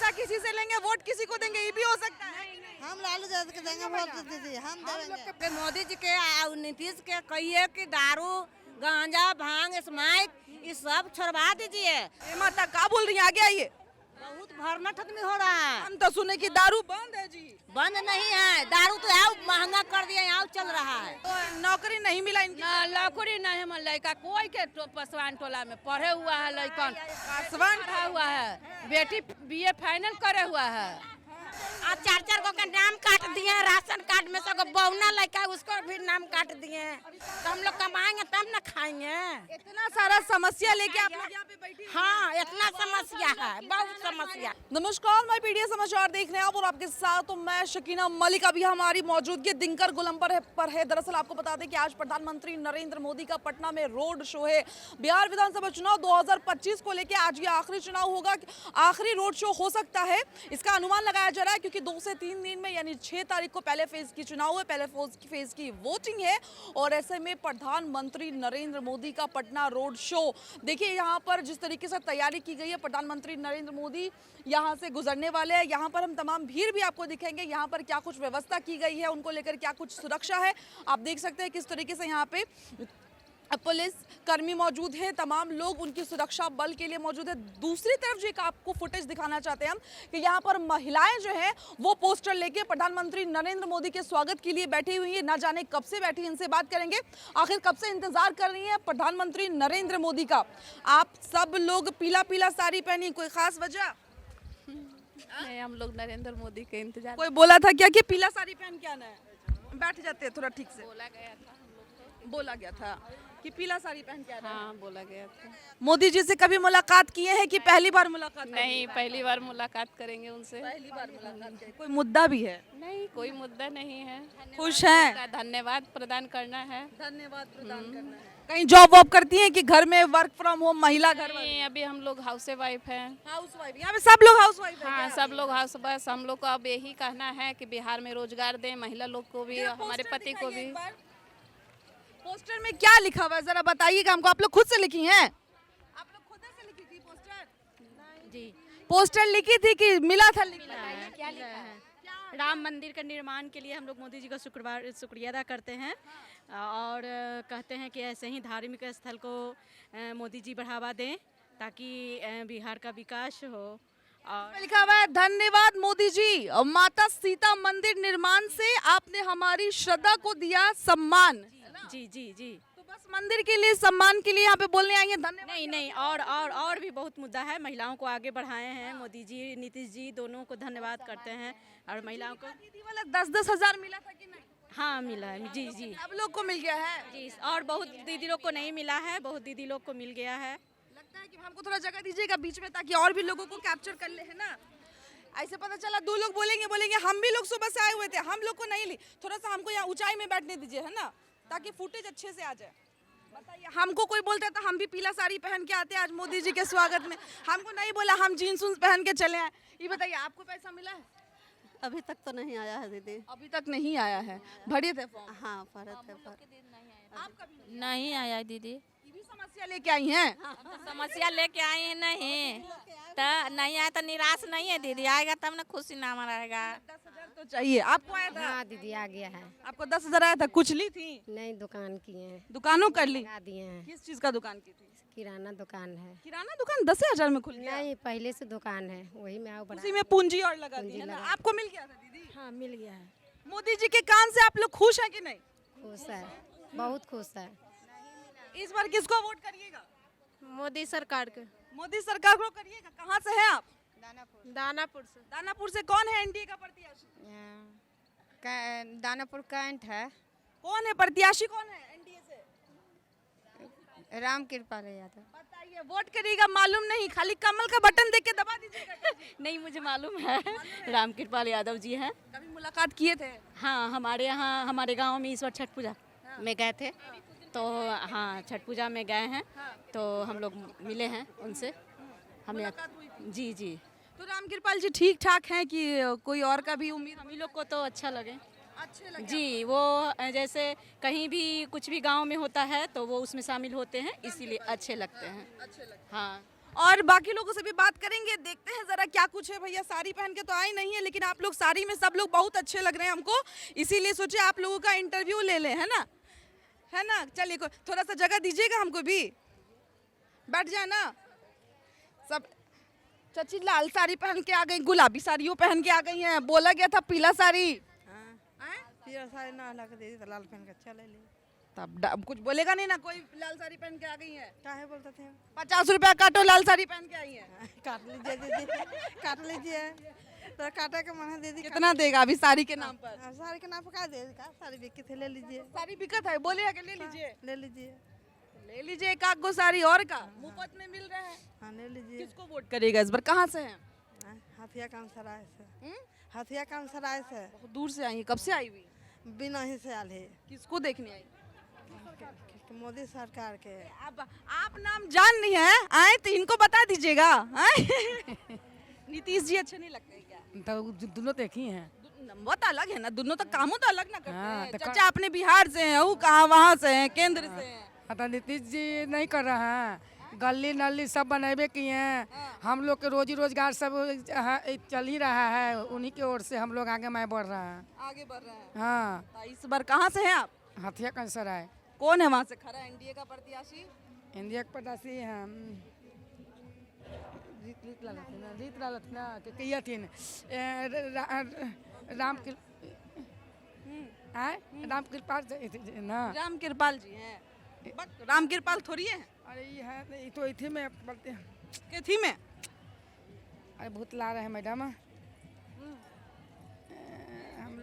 पैसा किसी से लेंगे, वोट किसी को देंगे, ये भी हो सकता है। हम लालू यादव के देंगे वोट दीदी, हम देंगे। मोदी जी के और नीतीश के कहिए कि दारू गांजा भांग स्मैक ये सब छोड़वा दीजिए। ये माता का बोल रही है, आगे आइए। बहुत भरना खत्म हो रहा है। हम तो सुने कि दारू बंद है जी। बंद नहीं है, दारू तो आओ महंगा कर दिया, आओ चल रहा है। तो नौकरी नहीं मिला इनकी। नौकरी नहीं है, लड़का कोई के पासवान टोला में पढ़े हुआ है, लड़कन पासवान पढ़ा हुआ है, बेटी बीए फाइनल करे हुआ है। आज 4-4 गो का नाम काट दिए, राशन कार्ड में से बहुना लड़का उसको भी नाम काट दिए। तो हम लोग कमाएंगे तब न खाएंगे। इतना सारा समस्या लेके आप लोग यहाँ पे बैठे हैं। हाँ, इतना समस्या है, बहुत समस्या। नमस्कार, मैं पीडीए समाचार देख रहे हैं आप और आपके साथ तो मैं शकीना मलिक। अभी हमारी मौजूदगी दिनकर गोलंबर पर है। दरअसल आपको बता दें कि आज प्रधानमंत्री नरेंद्र मोदी का पटना में रोड शो है। बिहार विधानसभा चुनाव 2025 को लेकर आज ये आखिरी चुनाव होगा, आखिरी रोड शो हो सकता है, इसका अनुमान लगाया जा रहा है, क्योंकि 2 से 3 दिन में यानी 6 तारीख को पहले फेज की चुनाव है, पहले फेज की वोटिंग है। और ऐसे में प्रधानमंत्री नरेंद्र मोदी का पटना रोड शो, देखिए यहाँ पर जिस तरीके से तैयारी की गई है, प्रधानमंत्री नरेंद्र मोदी यहाँ से गुजरने वाले हैं। यहाँ पर हम तमाम भीड़ भी आपको दिखेंगे, यहाँ पर क्या कुछ व्यवस्था की गई है, उनको लेकर क्या कुछ सुरक्षा है, आप देख सकते हैं किस तरीके से यहाँ पे पुलिस कर्मी मौजूद है, तमाम लोग उनकी सुरक्षा बल के लिए मौजूद है। दूसरी तरफ जो एक आपको फुटेज दिखाना चाहते हैं हम कि यहाँ पर महिलाएं जो है वो पोस्टर लेके प्रधानमंत्री नरेंद्र मोदी के स्वागत के लिए बैठी हुई है। ना जाने कब से बैठी, इनसे बात करेंगे, आखिर कब से इंतजार कर रही है प्रधानमंत्री नरेंद्र मोदी का। आप सब लोग पीला पीला साड़ी पहनी, कोई खास वजह? नहीं, हम लोग नरेंद्र मोदी के इंतजार। कोई बोला था क्या कि पीला साड़ी पहन के आना है? बैठ जाते हैं थोड़ा ठीक से। बोला गया था, बोला गया था कि पीला साड़ी पहन के आना है। हाँ बोला गया था। मोदी जी से कभी मुलाकात किए हैं कि पहली बार मुलाकात? नहीं, पहली बार मुलाकात करेंगे उनसे। पहली बार मुलाकात करें। कोई मुद्दा भी है? नहीं, कोई मुद्दा नहीं है। खुश हैं? धन्यवाद प्रदान करना है। धन्यवाद प्रदान करना है। कहीं जॉब वॉब करती हैं कि घर में वर्क फ्रॉम होम महिला घर वाली? नहीं, अभी हम लोग हाउस वाइफ हैं। हाउस वाइफ, यहाँ पे सब लोग हाउस वाइफ हैं? हाँ, सब लोग हाउस वाइफ। हम लोग को अब यही कहना है कि बिहार में रोजगार दें, महिला लोग को भी, हमारे पति को भी। पोस्टर में क्या लिखा हुआ है जरा बताइएगा हमको। आप लोग खुद से लिखी हैं? आप लोग खुद से लिखी थी पोस्टर? जी, पोस्टर लिखी थी कि मिला था? क्या लिखा है? राम मंदिर का निर्माण के लिए हम लोग मोदी जी का शुक्रिया अदा करते हैं और कहते हैं कि ऐसे ही धार्मिक स्थल को मोदी जी बढ़ावा दें ताकि बिहार का विकास हो। और लिखा हुआ है, धन्यवाद मोदी जी, माता सीता मंदिर निर्माण से आपने हमारी श्रद्धा को दिया सम्मान। जी जी जी। तो बस मंदिर के लिए, सम्मान के लिए यहाँ पे बोलने आएंगे? धन्यवाद। नहीं नहीं, और भी बहुत मुद्दा है। महिलाओं को आगे बढ़ाए हैं मोदी जी, नीतीश जी, दोनों को धन्यवाद करते हैं। और महिलाओं को दीदी वाला 10-10 हजार मिला था कि नहीं? हाँ मिला है। जी जी अब लोग को मिल गया है जी। और बहुत दीदी लोग को नहीं मिला है, बहुत दीदी लोग को मिल गया है। लगता है कि हमको थोड़ा जगह दीजिएगा बीच में ताकि और भी लोगों को कैप्चर कर ले, है ना? ऐसे पता चला 2 लोग बोलेंगे हम भी लोग सुबह से आए हुए थे, हम लोग को नहीं ली। थोड़ा सा हमको यहाँ ऊंचाई में बैठने दीजिए, है ना, ताकि फुटेज अच्छे से आ जाए। बताइए, हमको कोई बोलता था हम भी पीला साड़ी पहन के आते हैं आज मोदी जी के स्वागत में, हमको नहीं बोला, हम जीन्स उन्स पहन के चले आए। ये बताइए, आपको पैसा मिला है? अभी तक तो नहीं आया है दीदी। अभी तक नहीं आया है। भरे थे फॉर्म? हाँ भरे थे। आपका भी नहीं आया दीदी। ये भी समस्या लेके आई हैं? समस्या लेके आए हैं। नहीं तो नहीं आया तो निराश नहीं है दीदी, आएगा तब ना खुशी नाम रहेगा। 10,000 तो चाहिए। आपको आया था? हाँ दीदी आ गया है। आपको 10,000 आया था? कुछ ली थी? नई दुकान किए हैं, दुकानों कर ली? लगा दिए हैं। किस चीज का दुकान की थी? किराना दुकान है। किराना दुकान 10,000 में खुल गया? नहीं, पहले से दुकान है, वही में आओ उसी में पूंजी और लगा दी है ना? आपको मिल गया था दीदी? हाँ मिल गया है। मोदी जी के काम से आप लोग खुश हैं कि नहीं? खुश है, बहुत खुश है। इस बार किसको वोट करिएगा? मोदी सरकार के। मोदी सरकार को करिएगा। कहाँ से हैं आप? दानापुर से। दानापुर से। कौन है एनडीए का प्रत्याशी? दानापुर कैंट है। कौन है प्रत्याशी, कौन है एनडीए से? राम कृपाल यादव। बताइए, वोट करिएगा मालूम नहीं, खाली कमल का बटन देख के दबा दीजिएगा। नहीं, मुझे मालूम है राम कृपाल यादव जी हैं। कभी मुलाकात किए थे? हाँ, हमारे यहाँ हमारे गांव में इस बार छठ पूजा में गए थे, तो हाँ छठ पूजा में गए हैं, तो हम लोग मिले हैं उनसे। हमें जी जी। तो राम कृपाल जी ठीक ठाक हैं कि कोई और का भी उम्मीद? हम लोग को तो अच्छा लगे। अच्छे लगे जी। वो जैसे कहीं भी कुछ भी गांव में होता है तो वो उसमें शामिल होते हैं, इसीलिए अच्छे लगते हैं। अच्छे लगे। हाँ। और बाकी लोगों से भी बात करेंगे, देखते हैं जरा क्या कुछ है। भैया साड़ी पहन के तो आए नहीं है, लेकिन आप लोग साड़ी में सब लोग बहुत अच्छे लग रहे हैं हमको, इसीलिए सोचे आप लोगों का इंटरव्यू ले लें, है ना? है ना? चलिए थोड़ा सा जगह दीजिएगा हमको भी, बैठ जाए ना सब। चाची लाल साड़ी पहन के आ गई, गुलाबी साड़ियों पहन के आ गई हैं, बोला गया था पीला साड़ी। पीला साड़ी ना ला के दे दी तो लाल पहन के अच्छा ले ली। तब कुछ बोलेगा नहीं ना कोई? लाल साड़ी पहन के आ गई है, काहे बोलते थे? 50 रुपया काटो, लाल साड़ी पहन के आई है। काट लीजिए दीदी, काट लीजिए। तो काटे के मन है दीदी। कितना देगा अभी साड़ी के नाम पर? साड़ी के नाम पर का दे? साड़ी बिक के थे, ले लीजिए। साड़ी बिकत है, बोले कि ले लीजिए। ले लीजिए, ले लीजिए एक आध गो साड़ी और का मुफ्त में मिल रहा है। हाँ ले लीजिए। किसको वोट करेगा इस बार? कहाँ से हैं? हथिया काम सराय से। हथिया काम सराय से। बहुत दूर से आई है, कब से आई हुई? बिना ही से आल है। किसको देखने आई? मोदी सरकार के। आप नाम जान नहीं है आए तो इनको बता दीजिएगा। नीतीश जी अच्छे नहीं लगते क्या? तो दोनों तो एक ही हैं। वो तो अलग है ना, दोनों तो कामों तो अलग ना करते हाँ, हैं। तो चाचा अपने बिहार से हैं, वो कहाँ वहाँ से हैं, केंद्र से हैं। तो नीतीश जी नहीं कर रहे हैं, गली नली सब बनाबे किए हैं। हम लोग के रोजी रोजगार सब चल ही रहा है, उन्हीं की ओर से हम लोग आगे मैं बढ़ रहे हैं। आगे बढ़ रहे हैं। हाँ, तो इस बार कहाँ से हैं आप? हथिया कंसर है। कौन है वहाँ से खड़ा एनडीए का प्रत्याशी? इंडिया के प्रत्याशी हैं जीत लालत ना कि थीन राम राम कृपाल ना। राम कृपाल जी हैं? राम कृपाल थोड़ी है। अरे ये है, ये तो इथे में बोलते हैं के थी में? अरे भूत ला रहे हैं मैडम।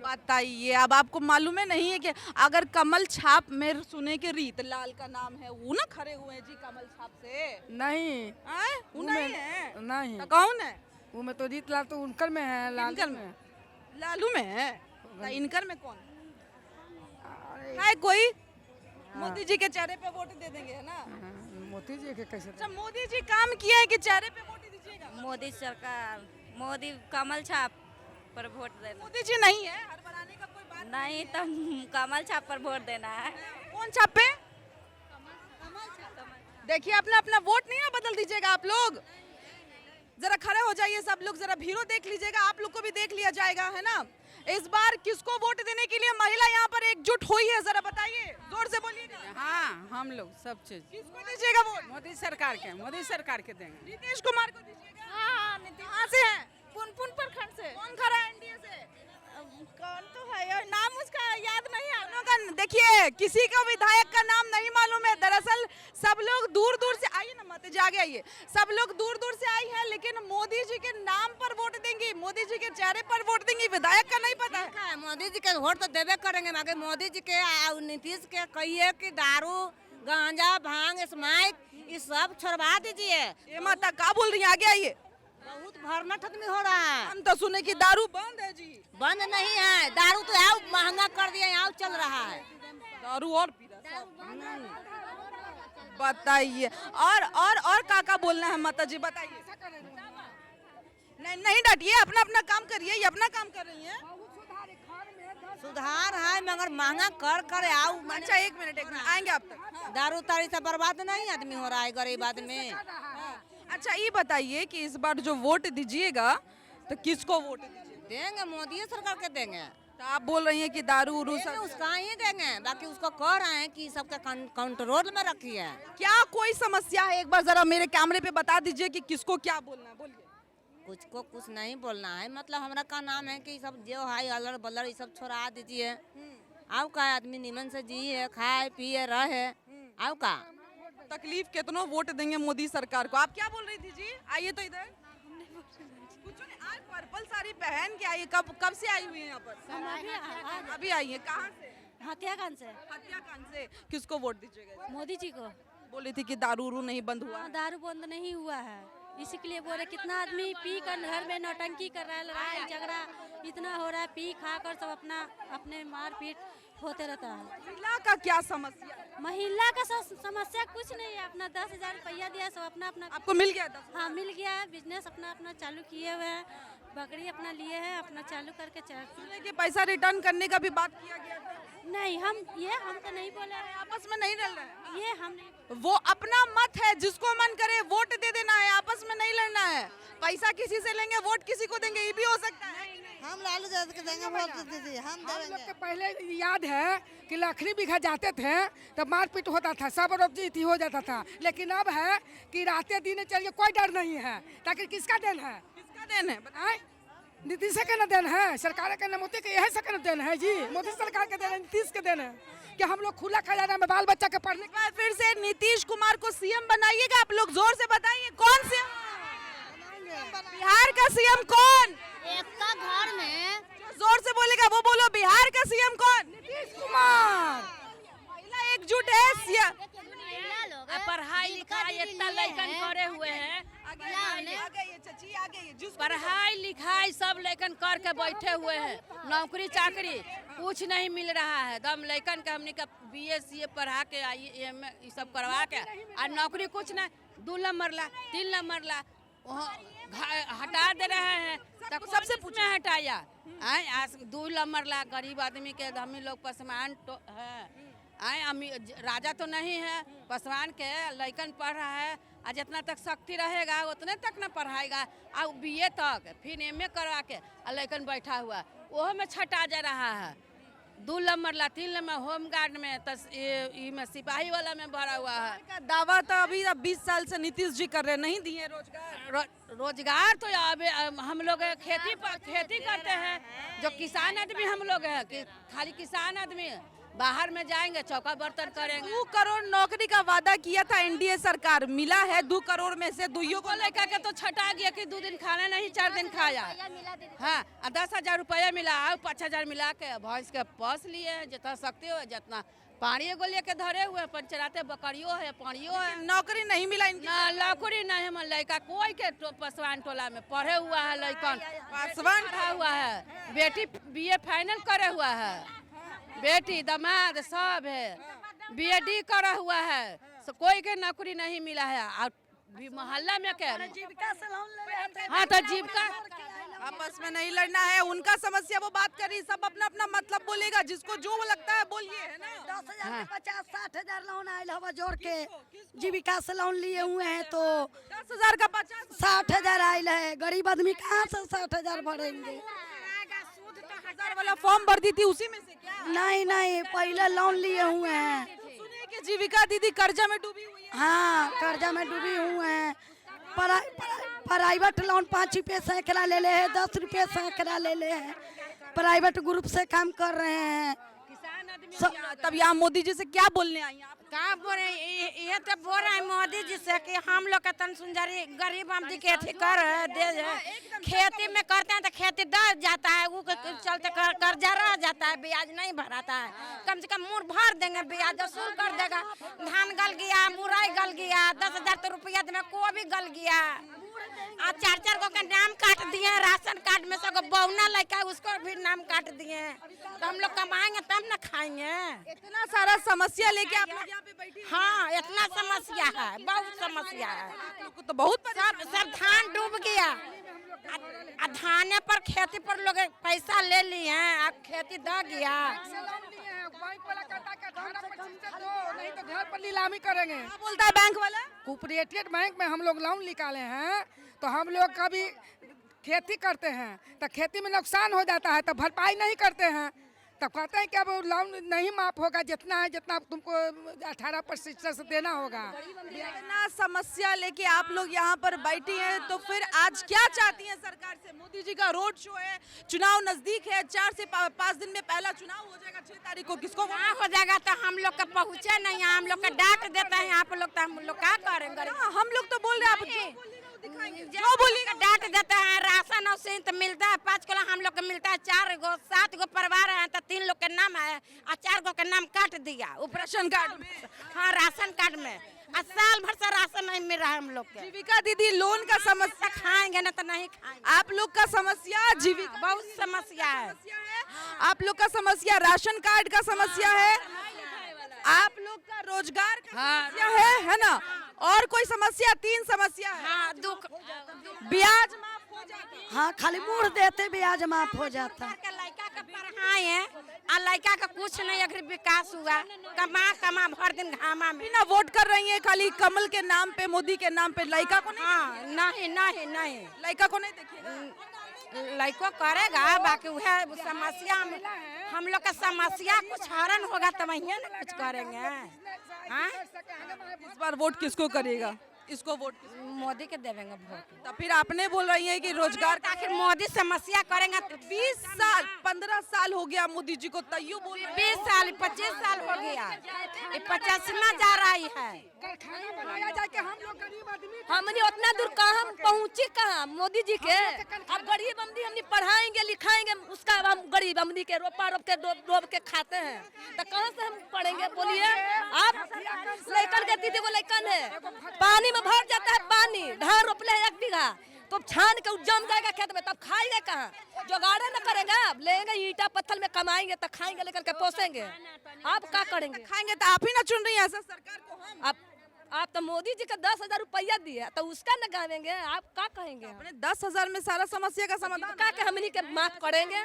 बताइए, अब आपको मालूम है नहीं है कि अगर कमल छाप में सुने के रीत लाल का नाम है, वो ना खड़े हुए हैं जी कमल छाप से? नहीं, वो नहीं है। नहीं, तो कौन है? वो में तो रीत लाल तो उनकर में है, लाल इनकर में। लालू में है? तो इनकर में कौन है? कोई मोदी जी के चेहरे पे वोट दे देंगे, है ना? मोदी जी के कैसे? अच्छा, मोदी जी काम किया है कि चेहरे पे वोट दीजिएगा? मोदी सरकार, मोदी कमल छाप पर वोट देना। मोदी जी नहीं है, हर बनाने का कोई बात नहीं तो कमल छाप पर वोट देना है। कौन छाप पे? देखिए अपना अपना वोट नहीं ना बदल दीजिएगा आप लोग। जरा खड़े हो जाइए सब लोग, जरा भीड़ों देख लीजिएगा, आप लोग को भी देख लिया जाएगा, है ना? इस बार किसको वोट देने के लिए महिला यहाँ पर एकजुट हुई है, जरा बताइए, जोर से बोलिएगा। हाँ, हम लोग सब चीज किसको दीजिएगा वोट? मोदी सरकार के देंगे। नीतीश कुमार को दीजिएगा? हाँ, कहाँ से हैं? पुनपुन प्रखंड से। कौन खड़ा है एनडीए से? कौन तो है यार, नाम उसका याद नहीं आ रहा। देखिए किसी का विधायक का नाम नहीं मालूम है। दरअसल सब लोग दूर दूर से आइए ना, मत जागे आइए, सब लोग दूर दूर से आई हैं, लेकिन मोदी जी के नाम पर वोट देंगी, मोदी जी के चेहरे पर वोट देंगी, विधायक का नहीं पता है। मोदी जी के वोट तो देवे करेंगे, मगर मोदी जी के और नीतीश के कहिए कि दारू गांजा भांग स्मैक ये सब छोड़वा दीजिए। ये माता का बोल रही है, आगे आइए। बहुत भरमट आदमी हो रहा है। हम तो सुने कि दारू बंद है जी। बंद नहीं है, दारू तो आओ महंगा कर दिया, आओ चल रहा है दारू और पी रहा सब। बताइए और का बोलना है माता जी, बताइए। नहीं डांटिए, अपना अपना काम करिए, ये अपना काम कर रही हैं। सुधार है मगर महंगा कर आओ। अच्छा एक मिनट आएंगे आप तक। दारू तारी से बर्बाद नहीं आदमी हो रहा है गरीब आदमी। अच्छा ये बताइए कि इस बार जो वोट दीजिएगा तो किसको वोट दीजिएगा? देंगे मोदी सरकार के देंगे। तो आप बोल रही हैं कि दारू उरू देंगे, सब उसका ही देंगे, बाकी उसको कह रहे हैं कि सबके कंट्रोल में रखी है। क्या कोई समस्या है? एक बार जरा मेरे कैमरे पे बता दीजिए कि किसको क्या बोलना है, बोलिए। कुछ को कुछ नहीं बोलना है, मतलब हमारा का नाम है कि सब जो है अलर बलर ये सब छोड़ा दीजिए। आओ का आदमी निमन से जिए खाए पिए रहे, आओ का तकलीफ कितनों वोट देंगे मोदी सरकार को। आप क्या बोल रही थी जी? आइए तो इधर। कुछ नहीं, आज पर्पल साड़ी पहन के आई, कब से आई हुई है यहाँ पर? अभी आई है। कहाँ से? हत्याकांड से। हत्याकांड से। किसको वोट दीजिएगा? मोदी जी को। बोली थी कि दारू उरू नहीं बंद हुआ है। दारू बंद नहीं हुआ है, इसी के लिए बोले कितना आदमी पी कर घर में नौटंकी कर रहा है, लड़ाई झगड़ा इतना हो रहा है, पी खा कर सब अपने मारपीट होते रहता है। महिला का क्या समस्या? महिला का समस्या कुछ नहीं है, अपना 10,000 रुपया दिया, सब अपना आपको मिल गया? हाँ मिल गया है, बिजनेस अपना चालू किए हुए हैं, बकरी अपना लिए है, अपना चालू करके चल। सुने कि पैसा रिटर्न करने का भी बात किया गया था। नहीं, हम तो नहीं बोले हैं। आपस में नहीं लड़ रहे हैं। ये हम नहीं। वो अपना मत है, जिसको मन करे वोट दे देना है, आपस में नहीं लड़ना है। पैसा किसी से लेंगे, वोट किसी को देंगे, ये भी हो सकता है। हम लालू यादव के देंगे वोट दीदी, हम हम लोग देंगे। के पहले याद है कि लखनी बिघा जाते थे तब मारपीट होता था, सब जीती हो जाता था। लेकिन अब है कि रातें दिन चलिए कोई डर नहीं है। ताकि किसका देन है? किसका देन है? आए? नीतीश के न देन है, सरकार के न मोदी के यही से देन है जी। मोदी सरकार के देन है, नीतीश के देन है कि हम लोग खुला खजाना में बाल बच्चा के पढ़ने एक बार फिर से नीतीश कुमार को सीएम बनाइएगा। आप लोग जोर से बताइए कौन से बिहार का सीएम कौन? एक का घर में जोर से बोलेगा वो बोलो, बिहार का सीएम कौन? नीतीश कुमार। महिला एकजुट है सीएम। पढ़ाई लिखाई इतना लड़कन करे हुए हैं, पढ़ाई लिखाई सब लड़कन करके बैठे हुए हैं, नौकरी चाकरी कुछ नहीं मिल रहा है। दम लड़कन के हमने का BSc पढ़ा के IAM ये सब करवा के और नौकरी कुछ नहीं, 2 नंबर ला 3 नंबर ला हटा दे रहे हैं। सबसे पूछे हटाया 2 नंबर ला गरीब आदमी के हम लोग पसमान तो है। राजा तो नहीं है, पसवान के लड़कन पढ़ रहा है और जितना तक शक्ति रहेगा उतने तक न पढ़ाएगा। और BA तक फिर MA करवा के लड़कन बैठा हुआ, वो में छटा जा रहा है। 2 नंबर ला 3 नंबर होम गार्ड में में सिपाही वाला में भरा हुआ है। दावा तो अभी 20 साल से नीतीश जी कर रहे हैं, नहीं दिए रोजगार। रोजगार तो अब हम लोग खेती करते हैं, जो किसान आदमी हम लोग हैं कि खाली किसान आदमी बाहर में जाएंगे चौका बर्तन करेंगे। 2 करोड़ नौकरी का वादा किया था NDA सरकार, मिला है 2 करोड़ में से 2 को लेकर के तो छटा गया कि 2 दिन खाना नहीं 4 दिन खाया। हाँ 10,000 रुपया मिला, 5,000 मिला के भैंस के पस लिए जितना सकते हो, जितना पानी को लेके धरे हुए पंचराते बकरियों है पानियों है। नौकरी नहीं मिला ना नौकरी नहीं है। लड़का कोई के पसवान टोला में पढ़े हुआ है, लड़कन पासवान पढ़ा हुआ है, बेटी BA फाइनल करे हुआ है, बेटी दामाद सब है BAD करा हुआ है। कोई के नौकरी नहीं मिला है। और भी मोहल्ला में क्या जीविका से लोन ले रहे थे। हाँ तो जीविका आपस में नहीं लड़ना है, उनका समस्या वो बात करी, सब अपना अपना मतलब बोलेगा, जिसको जो लगता है बोलिए, है ना। 10,000 के 50-60,000 लोन आयल हवा जोड़ के जीविका से लोन लिए हुए हैं तो 10,000 का 50 60,000 आयल है। गरीब आदमी कहाँ से 60,000 भरेंगे? 10,000 वाला फॉर्म भर दी थी उसी में से क्या? नहीं, पहले लोन लिए हुए हैं। सुनिए कि जीविका दीदी कर्जा में डूबी हुई है। हाँ, कर्जा में डूबी हुए हैं। प्राइवेट लोन 5 रुपये सैकड़ा ले ले है, 10 रुपये सैकड़ा ले ले है। प्राइवेट ग्रुप से काम कर रहे हैं। तब यहाँ मोदी जी से क्या बोलने आई हैं आप? का बोल रहे ये तो बोल रहे हैं मोदी जी से कि हम लोग का तन सुंदरी गरीब आदमी के अथी कर दे खेती में करते हैं तो खेती डर जाता है, वो चलते कर्जा रह जाता है, ब्याज नहीं भराता है। कम से कम मुँह भर देंगे, ब्याज वसूल कर देगा। धान गल गया, मुरई गल गया, 10,000 रुपया में को भी गल गया। और 4-4 गो का नाम काट दिए, राशन कार्ड में से बौना लड़का उसको भी नाम काट दिए। तो हम लोग कमाएंगे तब न खाएंगे। इतना सारा समस्या लेके आप लोग यहाँ पे बैठे हैं। हाँ इतना समस्या है, बहुत समस्या है। आप लोग को तो बहुत सब धान डूब गया। धाने पर खेती पर लोग पैसा ले लिए, अब खेती द गया। नहीं तो घर पर नीलामी करेंगे। क्या बोलता है बैंक वाला? कोऑपरेटिव बैंक में हम लोग लोन निकाले हैं तो हम लोग कभी खेती करते हैं तो खेती में नुकसान हो जाता है तो भरपाई नहीं करते हैं, तो कहते हैं कि अब लोन नहीं माफ होगा, जितना है जितना तुमको 18% से देना होगा। इतना समस्या लेके आप लोग यहाँ पर बैठी हैं, तो फिर आज क्या चाहती हैं सरकार से? मोदी जी का रोड शो है, चुनाव नजदीक है, 4 से 5 दिन में पहला चुनाव हो जाएगा 6 तारीख को। किसको वहाँ हो जाएगा तो हम लोग का पहुँचे नहीं, हम लोग का डांट देते हैं आप लोग, तो हम लोग क्या करेंगे? हम लोग तो बोल रहे हैं, आप जो बोलिएगा डांट देता है। राशन और से तो मिलता है 5 किलो, हम लोग को मिलता है 4 गो 7 गो परिवार है तो 3 लोग के नाम है और 4 गो के नाम काट दिया राशन कार्ड में। हाँ राशन कार्ड में, और साल भर से राशन नहीं मिल रहा है हम लोग के। जीविका दीदी लोन का समस्या खाएंगे ना तो नहीं खाएंगे। आप लोग का समस्या जीविका बहुत समस्या है। आप लोग का समस्या राशन कार्ड का समस्या है, आप लोग का रोजगार का समस्या है ना? और कोई समस्या? 3 समस्या है। हाँ दुख ब्याज माफ हाँ खाली मुड़ देते ब्याज माफ हो जाता। के लड़का के पढ़ाए हैं आ लड़का का कुछ नहीं अगर विकास हुआ कमा कमा भर दिन घामा में बिना वोट कर रही है खाली कमल के नाम पे, मोदी के नाम पे, लड़का को नहीं, हाँ नहीं नहीं नहीं लड़का को नहीं देखिए। लड़को करेगा बाकी वह समस्या में हम लोग का समस्या कुछ हरण होगा तब वही ना कुछ करेंगे। हाँ इस बार वोट किसको करेगा? इसको वोट मोदी के देवेंगे वोट। तो फिर आपने बोल रही है कि रोजगार आखिर मोदी समस्या करेंगे 20 साल 15 साल हो गया मोदी जी को, तैयो बोल रहे हैं। 20 साल 25 साल हो गया, ये 50वां जा रही है। कारखाना बनाया जाए कि हम लोग गरीब आदमी हमने उतना दूर कहाँ पहुँची कहाँ मोदी जी के। अब गरीब आदमी हमने पढ़ाएंगे लिखाएंगे उसका हम गरीब आदमी के रोपा रोप के डोब के खाते हैं तो कहाँ से हम पढ़ेंगे बोलिए आप। लड़कन के दीदी वो लड़कन है पानी में भर जाता है, पानी धान रोपले 1 बीघा तो छान के जम जाएगा खेत में, तब खाएंगे कहाँ? जोगाड़े न करेंगे, अब लेंगे ईटा पत्थर में कमाएंगे तो खाएंगे लेकर के पोसेंगे। आप क्या करेंगे? खाएंगे तो आप ही ना चुन रही है ऐसा सरकार को। हम आप तो मोदी जी का 10,000 रुपया दिए तो उसका न गावेंगे, आप क्या कहेंगे? अपने 10,000 में सारा समस्या का समाधान का के हमनी के माफ करेंगे?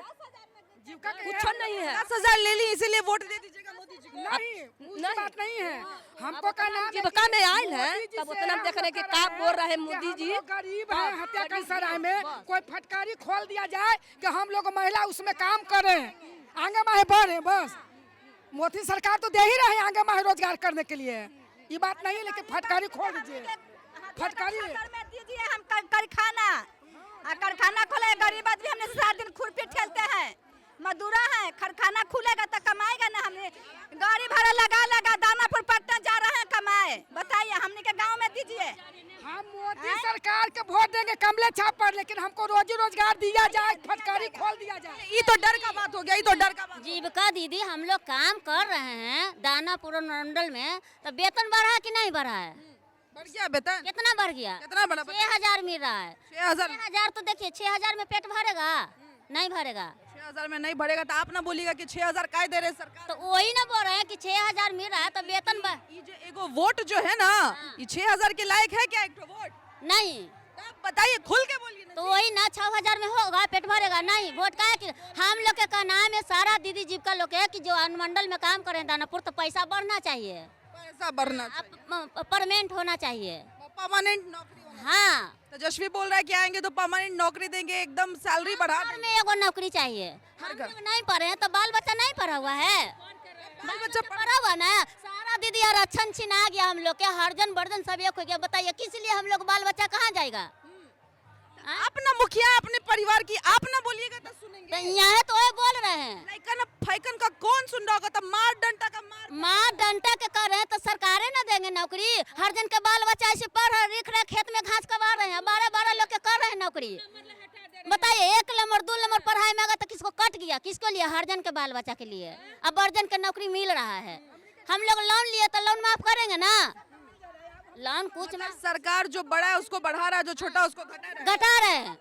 कुछ नहीं है। 10,000 ले ली इसीलिए वोट दे दीजिएगा मोदी जी को। नहीं उसकी बात नहीं है। हमको का नाम जीविका में आयल है तब उतना देख रहे कि का बोल रहे हैं मोदी जी। गरीब है हत्या कंसराय में कोई फटकारी खोल दिया जाए कि हम लोग महिला उसमें काम करें, आगे माहे बढ़े। बस मोदी सरकार तो दे ही रहे आगे माहे रोजगार करने के लिए, ये बात नहीं है। लेकिन फटकारी खोल दीजिए, फटकारी दीजिए हम कारखाना खोले, गरीब आदमी हमने 7 दिन खुरपी ठेलते हैं, मजदूरा है, कारखाना खुलेगा तो कमाएगा ना। हमने गाड़ी भाड़ा लगा दानापुर पटना जा रहे हैं कमाए, बताइए हमने के गांव में दीजिए। हम मोदी सरकार के वोट देंगे कमले छाप पर, लेकिन हमको रोजी रोजगार दिया जाए, फटकारी खोल दिया जाए। ये तो डर का बात हो गया, ये तो डर का बात। जीविका दीदी हम लोग काम कर रहे हैं दानापुर मंडल में तो वेतन बढ़ा कि नहीं बढ़ा है? बढ़ गया वेतन? कितना बढ़ गया? कितना बढ़ा? 6,000 मिल रहा है। 6,000 तो देखिए 6,000 में पेट भरेगा? नहीं भरेगा। 6,000 में नहीं बढ़ेगा तो आप ना बोलिएगा कि 6,000 काय दे रहे सरकार। तो वही ना बोल रहे हैं कि 6,000 मिल रहा है तो वेतन ये जो एगो वोट जो है ना ये 6,000 के लायक है क्या एक वोट? नहीं तो आप बताइए, खुल के बोलिए। तो वही ना 6,000 में होगा पेट भरेगा? नहीं। वोट का है कि हम लोग के नाम है सारा दीदी जीविका लोग है कि जो अनुमंडल में काम करें दानापुर तो पैसा बढ़ना चाहिए, पैसा बढ़ना, परमानेंट होना चाहिए, परमानेंट नौकरी होना। हाँ। तेजस्वी बोल रहा है कि आएंगे तो परमानेंट नौकरी देंगे, एकदम सैलरी बढ़ा घर में एगो नौकरी चाहिए। हम लोग नहीं पढ़े हैं तो बाल बच्चा नहीं पढ़ा हुआ है, बाल बच्चा पढ़ा हुआ ना। सारा दीदी आरक्षण छिना गया हम लोग के, हरजन बर्जन सब एक हो गया। बताइए किस लिए हम लोग बाल बच्चा कहाँ जाएगा? अपना मुखिया अपने परिवार की आप ना बोलिएगा तो सुनेंगे। तो यहाँ तो वही बोल रहे हैं। लइकन फैकन का कौन सुन रहा होगा? तो मार डंटा का मार डंटा के कर रहे हैं तो सरकारें ना देंगे नौकरी? हरजन के बाल बच्चा ऐसे पढ़ रहे लिख रहे खेत में घास कमा रहे हैं, 12 लोग के कर रहे हैं नौकरी। बताइए 1 नंबर 2 नंबर पढ़ाई में अगर तो किसको कट गया? किसको लिए? हरजन के बाल बच्चा के लिए। अब अर्जन के नौकरी मिल रहा है। हम लोग लोन लिए तो लोन माफ करेंगे ना? लोन कुछ में सरकार जो बड़ा है उसको बढ़ा रहा है, जो छोटा उसको घटा रहे हैं।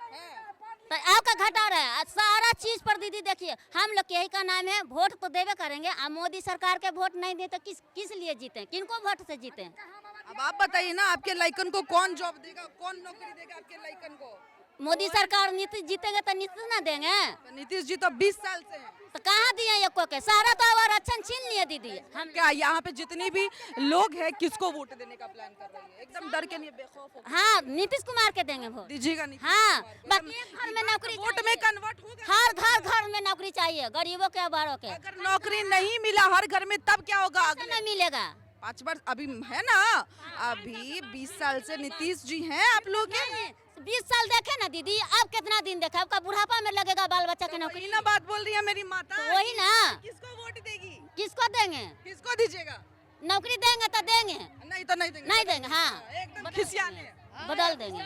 तो आपका घटा रहे हैं सारा चीज पर। दीदी देखिए हम लोग यही का नाम है वोट तो देवे करेंगे। अब मोदी सरकार के वोट नहीं दे तो किस लिए जीते? किनको वोट से जीते? अब आप बताइए ना, आपके लइकन को कौन जॉब देगा, कौन नौकरी देगा आपके लइकन को? मोदी सरकार नीतीश जीतेंगे तो नीतीश ना देंगे? तो नीतीश जी तो 20 साल से हैं। तो कहाँ दिए एको के? सारा तो आरक्षण छीन लिए दीदी। हम क्या यहाँ पे जितनी भी लोग हैं किसको वोट देने का प्लान कर रही है? एकदम डर के लिए बेखौफ हो। हाँ नीतीश कुमार के देंगे वोट। दीजिएगा नीतीश हाँ कुमार को। बाकी घर में नौकरी वोट में कन्वर्ट होगा। हर घर में नौकरी चाहिए गरीबों के बड़ों के। अगर नौकरी नहीं मिला हर घर में तब क्या होगा? नहीं मिलेगा। 5 वर्ष अभी है ना, अभी 20 साल से नीतीश जी हैं आप लोग के। 20 साल देखे ना दीदी, अब कितना दिन देखा? आपका बुढ़ापा में लगेगा बाल बच्चा की नौकरी। ना बात बोल रही है मेरी माता। तो वही ना, किसको वोट देगी? किसको देंगे? किसको दीजिएगा? नौकरी देंगे तो देंगे, नहीं तो नहीं देंगे। नहीं देंगे। हाँ एकदम खिसियाने बदल देंगे,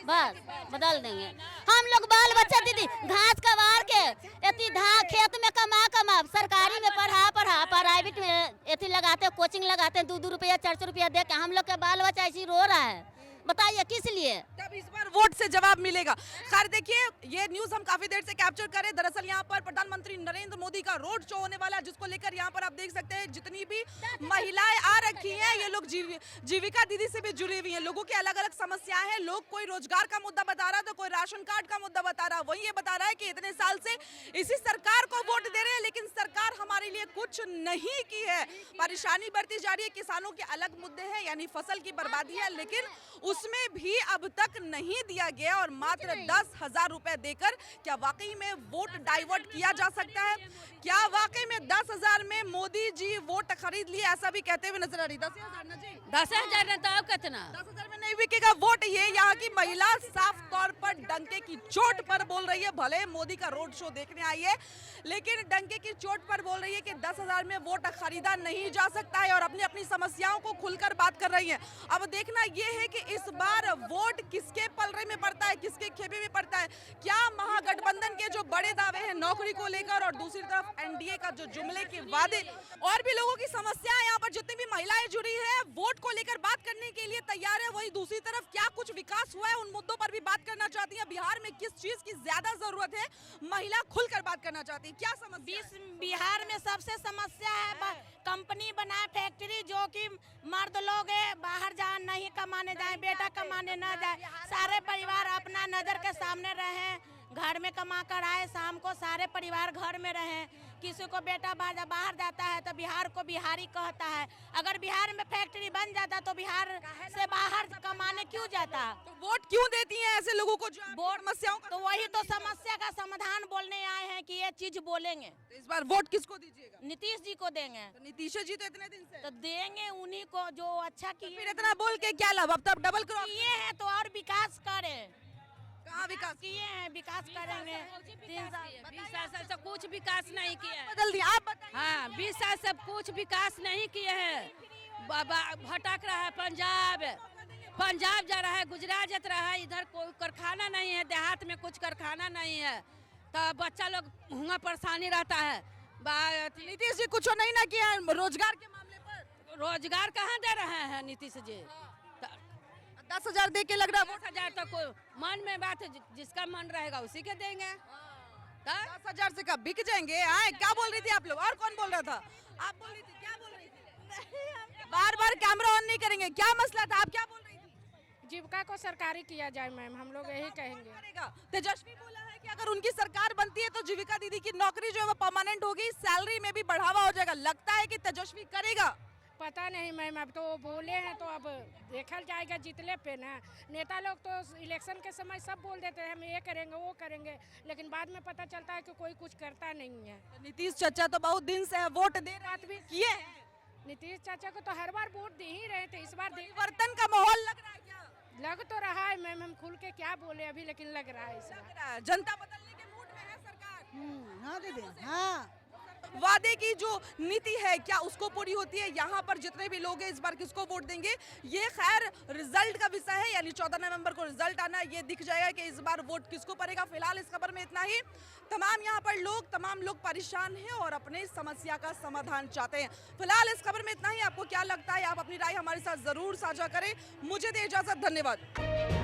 बस बदल देंगे। हम लोग बाल बच्चा दीदी घास कबार के एती खेत में कमा सरकारी में पढ़ा प्राइवेट में एती लगाते कोचिंग लगाते 2-2 रुपया 400 रुपया दे के हम लोग के बाल बच्चा ऐसी रो रहा है। बताइए किस लिए? तब इस बार वोट से जवाब मिलेगा। खैर देखिए, ये न्यूज हम काफी देर से कैप्चर करें। दरअसल यहाँ पर प्रधानमंत्री नरेंद्र मोदी का रोड शो होने वाला है, जिसको लेकर यहाँ पर आप देख सकते हैं जितनी भी महिलाएं आ रखी हैं, ये लोग जीविका दीदी से भी जुड़ी हुई हैं। लोगों की अलग अलग समस्याएं हैं। लोग कोई रोजगार का मुद्दा बता रहा है तो कोई राशन कार्ड का मुद्दा बता रहा है। वही ये बता रहा है कि इतने साल से इसी सरकार को वोट दे रहे हैं, लेकिन सरकार हमारे लिए कुछ नहीं की है। परेशानी बढ़ती जा रही है। किसानों के अलग मुद्दे हैं, यानी फसल की बर्बादी है, लेकिन उसमें भी अब तक नहीं दिया गया। और मात्र 10,000 रुपए देकर क्या वाकई में वोट डाइवर्ट किया जा सकता है? क्या वाकई में 10,000 में मोदी जी वोट खरीद लिए, ऐसा भी कहते हुए नजर आ रही? 10,000 ना जी, 10,000 ने तो कितना 10,000 में नहीं बिकेगा वोट। ये यहाँ की महिला साफ तौर पर डंके की चोट पर बोल रही है। भले मोदी का रोड शो देखने आई है, लेकिन डंके की चोट पर बोल रही है कि 10,000 में वोट खरीदा नहीं जा सकता है, और अपनी अपनी समस्याओं को खुलकर बात कर रही है। अब देखना ये है कि इस बार वोट किसके पलड़े में पड़ता है, किसके खेमे में पड़ता है। क्या महागठबंधन के जो बड़े दावे हैं नौकरी को लेकर, और दूसरी तरफ एनडीए का जो जुमले के वादे, और भी लोगों की समस्या यहाँ पर जितनी भी महिलाएं जुड़ी है वोट को लेकर बात करने के लिए तैयार है। वही दूसरी तरफ क्या कुछ विकास हुआ है, उन मुद्दों पर भी बात करना चाहती है। बिहार में किस चीज की ज्यादा जरूरत है, महिला खुलकर बात करना चाहती है। क्या समस्या है? बिहार में सबसे समस्या है कंपनी बनाए फैक्ट्री, जो कि मर्द लोग बाहर जा नहीं कमाने जाए, बेटा कमाने ना जाए, सारे परिवार अपना नजर के सामने रहे, घर में कमा कर आए, शाम को सारे परिवार घर में रहे। किसी को बेटा बाहर जाता है तो बिहार को बिहारी कहता है। अगर बिहार में फैक्ट्री बन जाता तो बिहार से बाहर कमाने क्यों जाता? तो वोट क्यों देती हैं ऐसे लोगों को जो वोट समस्याओं तो वही तो समस्या का समाधान बोलने आए हैं कि ये चीज बोलेंगे। तो इस बार वोट किसको दीजिएगा? नीतीश जी को देंगे। तो नीतीश जी तो इतने दिन से तो देंगे उन्हीं को जो अच्छा किए। फिर इतना बोल के क्या लाभ? अब तब डबल क्रॉस किए हैं तो और विकास करें। कहाँ विकास किए हैं, विकास करेंगे। 20 साल से कुछ विकास नहीं किया है। बदल दिया? आप बताइए। हाँ, 20 साल से कुछ विकास नहीं किए हैं। भटक रहा है पंजाब जा रहा है, गुजरात जा रहा है, इधर कोई कारखाना नहीं है, देहात में कुछ कारखाना नहीं है, तो बच्चा लोग हुआ परेशानी रहता है। नीतीश जी कुछ नहीं ना किया है रोजगार के मामले पर। रोजगार कहाँ दे रहे हैं नीतीश जी? 10,000 दे के लग रहा है 10,000 तो कोई मन में बात है, जिसका मन रहेगा उसी के देंगे। 10,000 से कब बिक जाएंगे? आए क्या बोल रही थी आप लोग? और कौन बोल रहा था? आप बोल रही थी, क्या बोल रही थी? बार बार कैमरा ऑन नहीं करेंगे, क्या मसला था? आप क्या बोल रही थी? जीविका को सरकारी किया जाए मैम, हम लोग यही कहेंगे। तेजस्वी बोला है कि अगर उनकी सरकार बनती है तो जीविका दीदी की नौकरी जो है वो परमानेंट होगी, सैलरी में भी बढ़ावा हो जाएगा। लगता है कि तेजस्वी करेगा? पता नहीं मैम, अब तो बोले हैं तो अब देखा जाएगा जितने पे ना। नेता लोग तो इलेक्शन के समय सब बोल देते हैं हम ये करेंगे वो करेंगे, लेकिन बाद में पता चलता है कि कोई कुछ करता नहीं है। नीतीश चाचा तो बहुत दिन से वोट दे रहे बात भी किए। नीतीश चाचा को तो हर बार वोट दे ही रहे थे, इस बार परिवर्तन का माहौल लग रहा है क्या? लग तो रहा है मैम, हम खुल के क्या बोले अभी, लेकिन लग रहा है इस बार। जनता बदलने के मूड में है सरकार। हाँ दीदी, हाँ। वादे की जो नीति है क्या उसको पूरी होती है? यहाँ पर जितने भी लोग हैं इस बार किसको वोट देंगे, ये खैर रिजल्ट का विषय है, यानी 14 नवंबर को रिजल्ट आना, ये दिख जाएगा कि इस बार वोट किसको पड़ेगा। फिलहाल इस खबर में इतना ही। तमाम लोग परेशान हैं और अपने समस्या का समाधान चाहते हैं। फिलहाल इस खबर में इतना ही। आपको क्या लगता है? आप अपनी राय हमारे साथ जरूर साझा करें। मुझे दे इजाजत, धन्यवाद।